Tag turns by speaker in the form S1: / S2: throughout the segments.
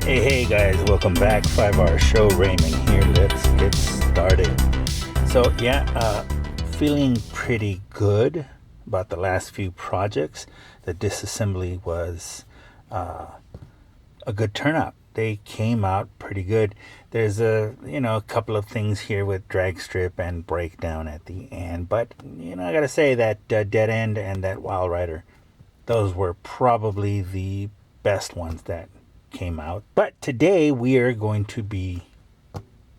S1: Hey guys, welcome back. 5-hour show, Raymond here. Let's get started. So feeling pretty good about the last few projects. The Disassembly was a good turnout. They came out pretty good. There's a couple of things here with drag strip and breakdown at the end, but I gotta say that Dead End and that Wild Rider, those were probably the best ones that came out. But today we are going to be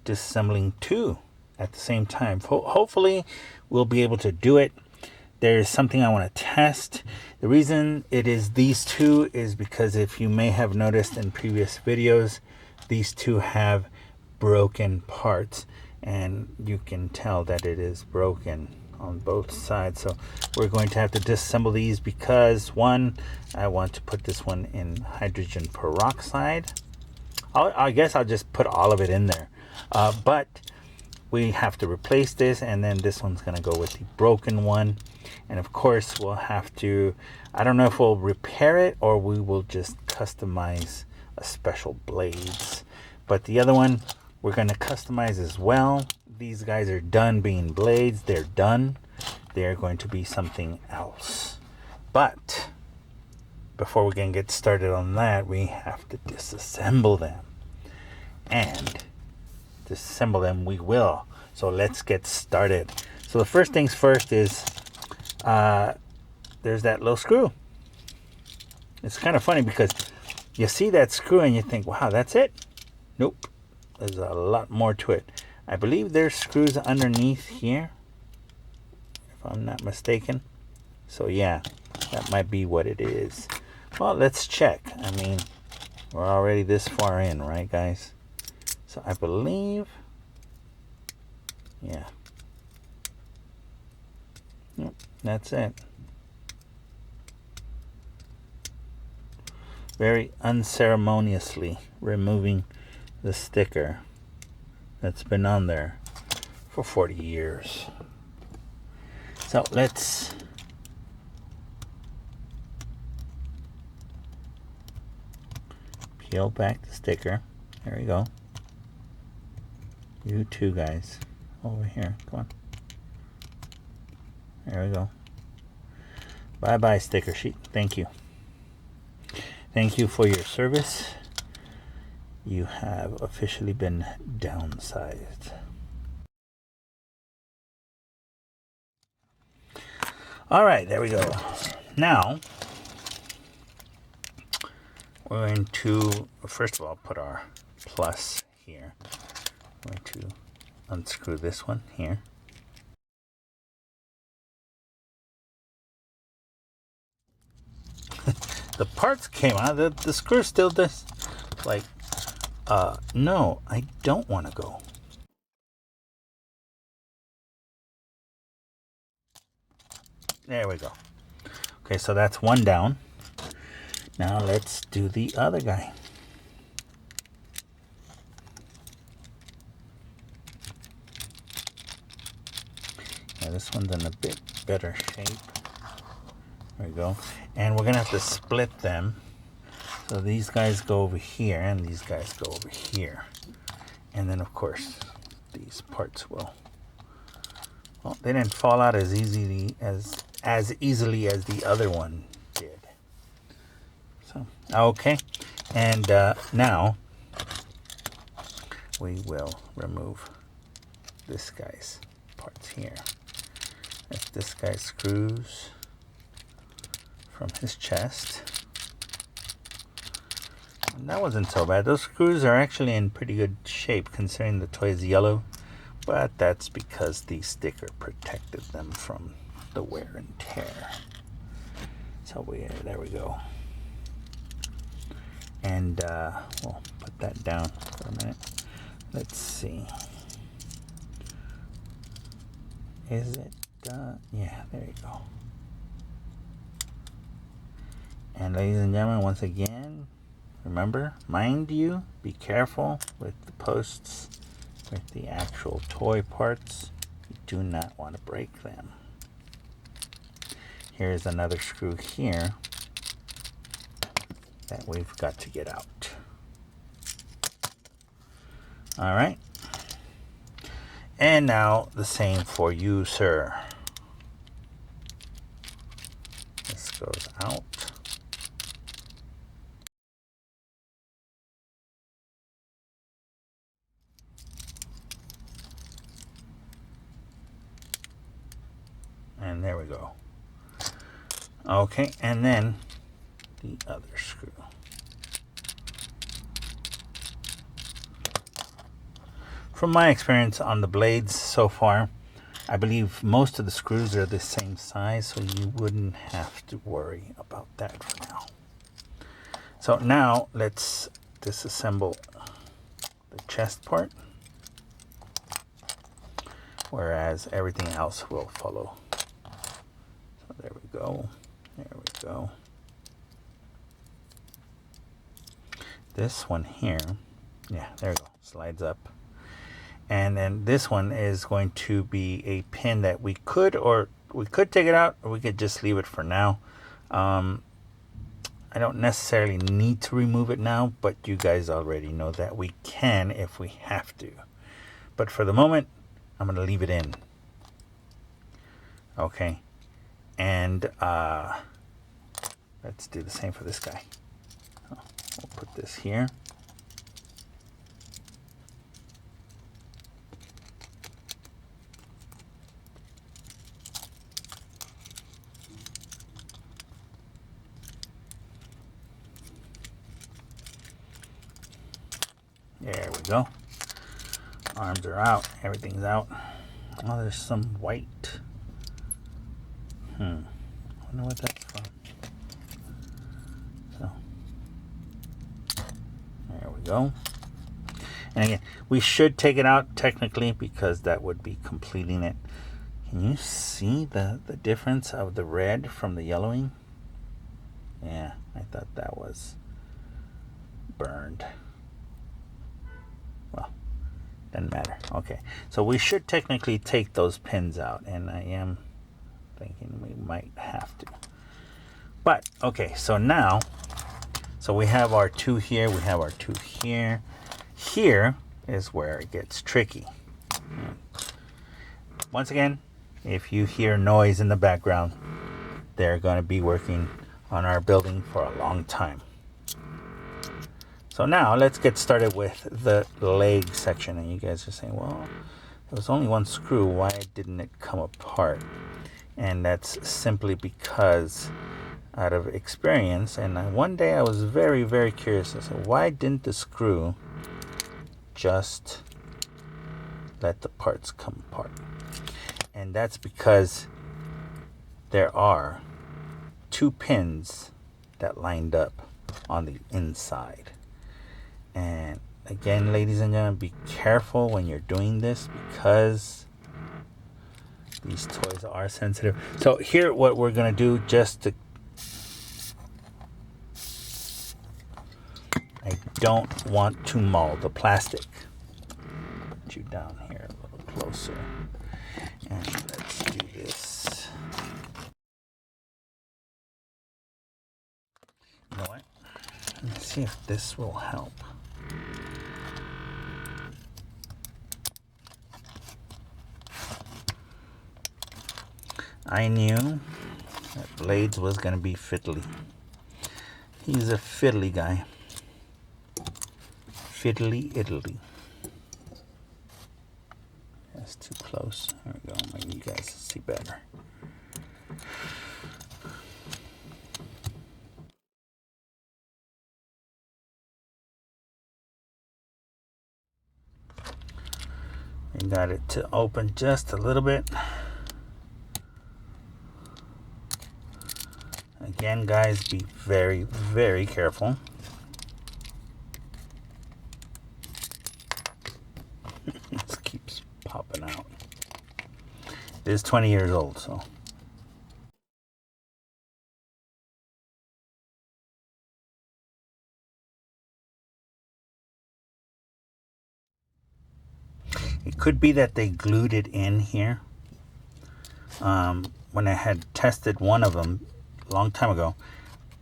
S1: disassembling two at the same time. Hopefully we'll be able to do it. There's something I want to test. The reason it is these two is because, if you may have noticed in previous videos, these two have broken parts, and you can tell that it is broken on both sides. So we're going to have to disassemble these because, one, I want to put this one in hydrogen peroxide. I guess I'll just put all of it in there, but we have to replace this, and then this one's going to go with the broken one. And of course we'll have to, I don't know if we'll repair it or we will just customize a special blades, but the other one we're going to customize as well. These guys are done being blades. They're done. They're going to be something else. But before we can get started on that, we have to disassemble them. And disassemble them we will. So let's get started. So the first things first is there's that little screw. It's kind of funny because you see that screw and you think, wow, that's it? Nope. There's a lot more to it. I believe there's screws underneath here, if I'm not mistaken. So yeah, that might be what it is. Well, let's check. I mean, we're already this far in, right, guys? So I believe, yeah. Yep, that's it. Very unceremoniously removing the sticker that's been on there for 40 years. So let's peel back the sticker. There we go. You too, guys. Over here. Come on. There we go. Bye-bye, sticker sheet. Thank you. Thank you for your service. You have officially been downsized. All right, there we go. Now, we're going to, first of all, put our plus here. We're going to unscrew this one here. The parts came out. The screw still does. Like, no, I don't want to go. There we go. Okay, so that's one down. Now let's do the other guy. Yeah, this one's in a bit better shape. There we go. And we're gonna have to split them. So these guys go over here and these guys go over here. And then of course these parts will, well, they didn't fall out as easily as the other one did. So okay. And now we will remove this guy's parts here. That's this guy's screws from his chest. And that wasn't so bad. Those screws are actually in pretty good shape considering the toy is yellow, but that's because the sticker protected them from the wear and tear. So there we go. And we'll put that down for a minute. Let's see. Is it yeah, there you go. And ladies and gentlemen, once again, remember, mind you, be careful with the posts, with the actual toy parts. You do not want to break them. Here's another screw here that we've got to get out. All right. And now the same for you, sir. This goes out. And there we go. Okay, and then the other screw. From my experience on the blades so far, I believe most of the screws are the same size, so you wouldn't have to worry about that for now. So now let's disassemble the chest part, whereas everything else will follow. So there we go. There we go. This one here, yeah, there we go, slides up. And then this one is going to be a pin that we could take it out, or we could just leave it for now. I don't necessarily need to remove it now, but you guys already know that we can if we have to. But for the moment, I'm going to leave it in. Okay. And let's do the same for this guy. We'll put this here. There we go. Arms are out. Everything's out. Oh, there's some white. I wonder what that's from. So, there we go. And again, we should take it out technically because that would be completing it. Can you see the difference of the red from the yellowing? Yeah, I thought that was burned. Well, doesn't matter. Okay, so we should technically take those pins out, and I am thinking we might have to. But okay, so now, so we have our two here, we have our two here. Here is where it gets tricky. Once again, if you hear noise in the background, they're going to be working on our building for a long time. So now let's get started with the leg section. And you guys are saying, well, there was only one screw. Why didn't it come apart? And that's simply because out of experience, and one day I was very, very curious. I said, why didn't the screw just let the parts come apart? And that's because there are two pins that lined up on the inside. And again, ladies and gentlemen, be careful when you're doing this because these toys are sensitive. So here, what we're going to do, just to, I don't want to maul the plastic. Put you down here a little closer. And let's do this. You know what? Let's see if this will help. I knew that Blades was going to be fiddly. He's a fiddly guy. Fiddly Italy. That's too close. There we go. Maybe you guys see better. We got it to open just a little bit. Again, guys, be very, very careful. This keeps popping out. It is 20 years old, so. It could be that they glued it in here. When I had tested one of them a long time ago,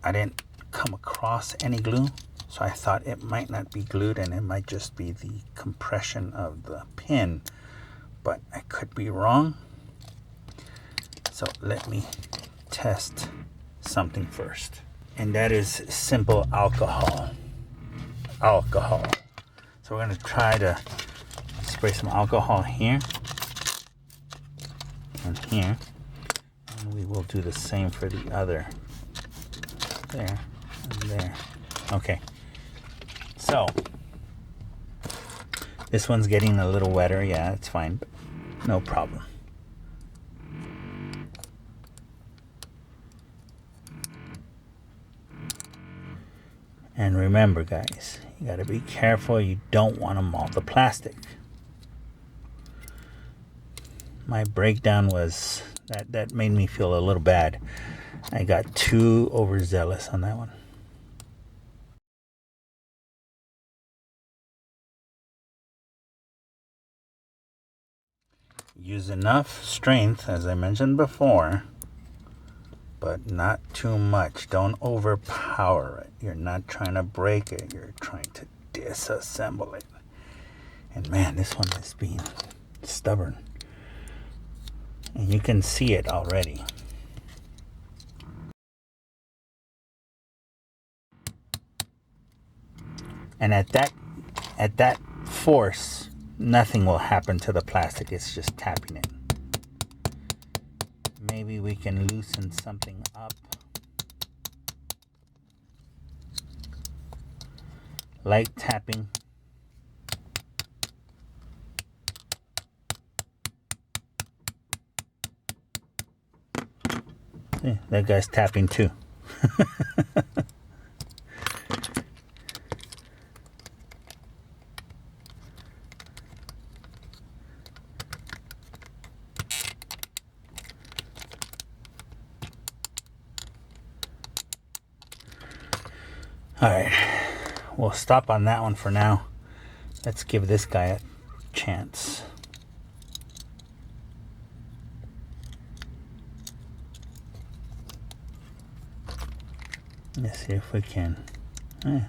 S1: I didn't come across any glue. So I thought it might not be glued and it might just be the compression of the pin, but I could be wrong. So let me test something first. And that is simple alcohol. So we're going to try to spray some alcohol here and here. And we will do the same for the other. There and there. Okay. So this one's getting a little wetter. Yeah, it's fine. But no problem. And remember, guys, you got to be careful. You don't want to mold the plastic. My breakdown was that made me feel a little bad. I got too overzealous on that one. Use enough strength, as I mentioned before, but not too much. Don't overpower it. You're not trying to break it. You're trying to disassemble it. And man, this one is being stubborn. And you can see it already. And at that force, nothing will happen to the plastic. It's just tapping it. Maybe we can loosen something up. Light tapping. Yeah, that guy's tapping too. All right, we'll stop on that one for now. Let's give this guy a chance. Let's see if we can. Yeah.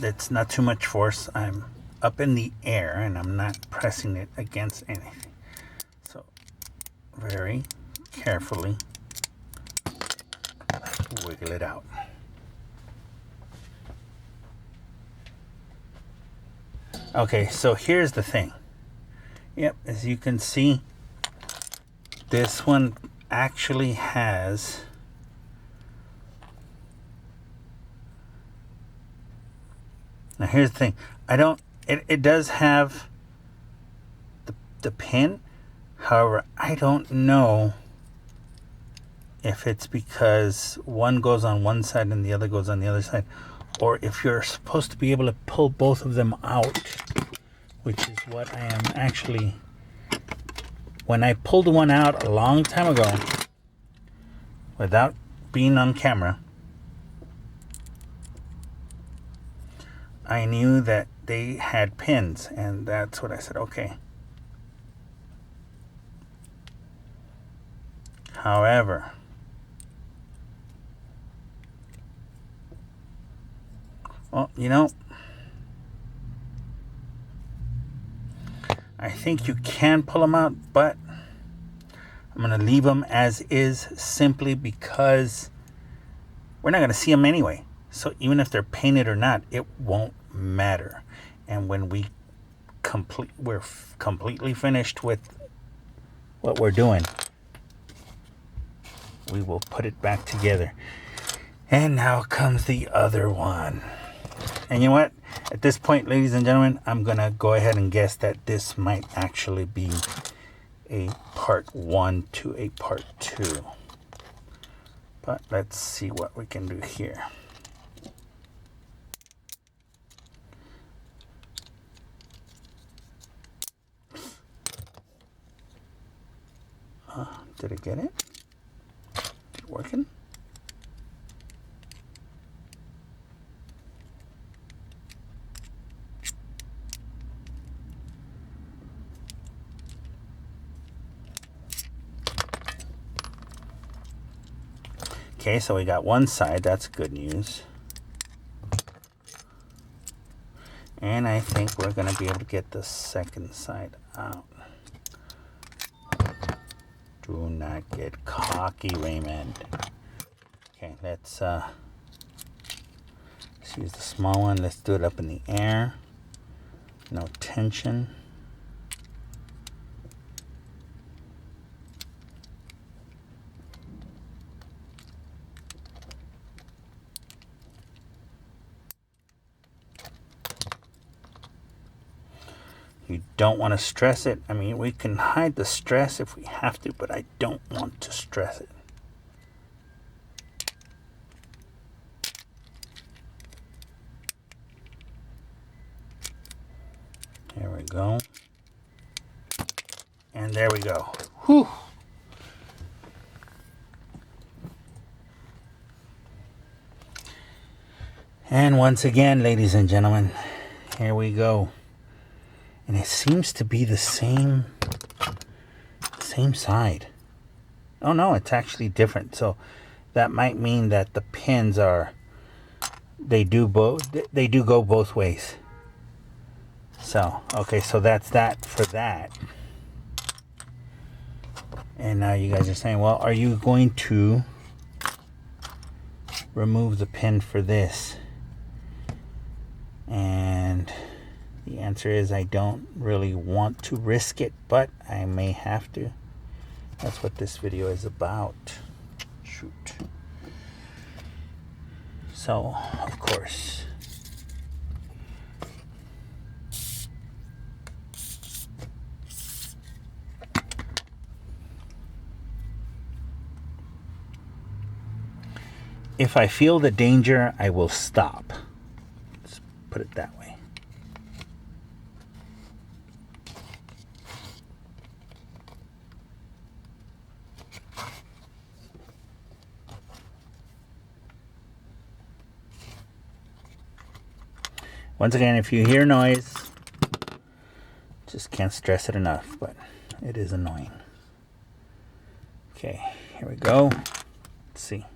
S1: it's not too much force. I'm up in the air and I'm not pressing it against anything. So very carefully wiggle it out. Okay, so here's the thing. Yep, as you can see, this one actually has now here's the thing. It does have the pin. However, I don't know if it's because one goes on one side and the other goes on the other side, or if you're supposed to be able to pull both of them out, which is what I am actually. When I pulled one out a long time ago, without being on camera, I knew that they had pins, and that's what I said, okay. However, well, you know, I think you can pull them out, but I'm going to leave them as is simply because we're not going to see them anyway. So even if they're painted or not, it won't matter. And when we're completely finished with what we're doing, we will put it back together. And now comes the other one. And you know what? At this point, ladies and gentlemen, I'm going to go ahead and guess that this might actually be a part 1 to a part 2. But let's see what we can do here. Did it get it? Is it working? Okay, so we got one side. That's good news. And I think we're going to be able to get the second side out. Do not get cocky, Raymond. Okay, let's use the small one. Let's do it up in the air. No tension. You don't want to stress it. I mean, we can hide the stress if we have to, but I don't want to stress it. There we go. And there we go. Whew. And once again, ladies and gentlemen, here we go. And it seems to be the same side. Oh no, it's actually different. So that might mean that the pins they do go both ways. So, okay, so that's that for that. And now you guys are saying, well, are you going to remove the pin for this? And the answer is I don't really want to risk it, but I may have to. That's what this video is about. Shoot. So, of course, if I feel the danger, I will stop. Let's put it that way. Once again, if you hear noise, just can't stress it enough, but it is annoying. Okay, here we go. Let's see.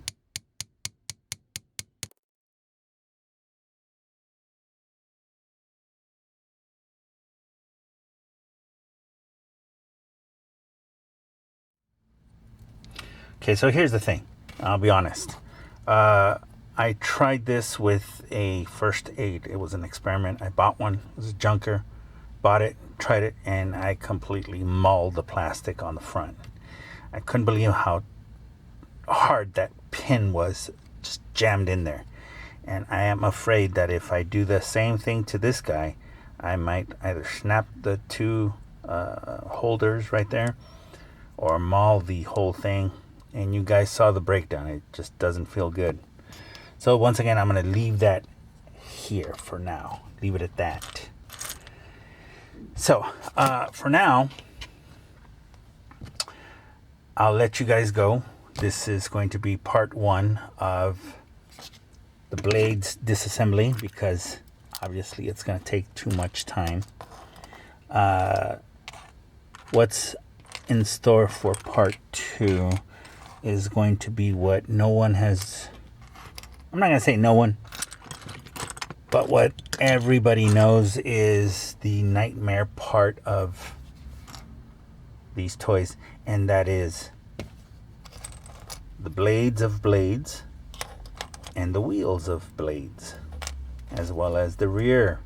S1: Okay, so here's the thing. I'll be honest. I tried this with a first aid. It was an experiment. I bought one. It was a junker. Bought it, tried it, and I completely mauled the plastic on the front. I couldn't believe how hard that pin was, just jammed in there. And I am afraid that if I do the same thing to this guy, I might either snap the two holders right there or maul the whole thing. And you guys saw the breakdown. It just doesn't feel good. So once again, I'm going to leave that here for now. Leave it at that. So for now, I'll let you guys go. This is going to be part 1 of the blades disassembly, because obviously it's going to take too much time. What's in store for part 2 is going to be what no one has, I'm not going to say no one, but what everybody knows is the nightmare part of these toys, and that is the blades of blades and the wheels of blades, as well as the rear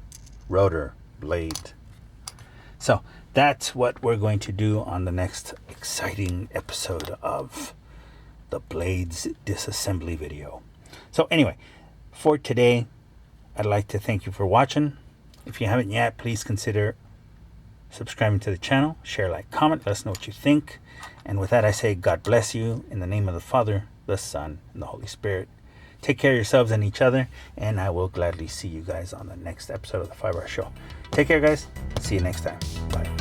S1: rotor blade. So that's what we're going to do on the next exciting episode of the blades disassembly video. So anyway, for today, I'd like to thank you for watching. If you haven't yet, please consider subscribing to the channel, share, like, comment, let us know what you think. And with that, I say God bless you in the name of the Father, the Son, and the Holy Spirit. Take care of yourselves and each other, and I will gladly see you guys on the next episode of the 5-Hour Show. Take care, guys. See you next time. Bye.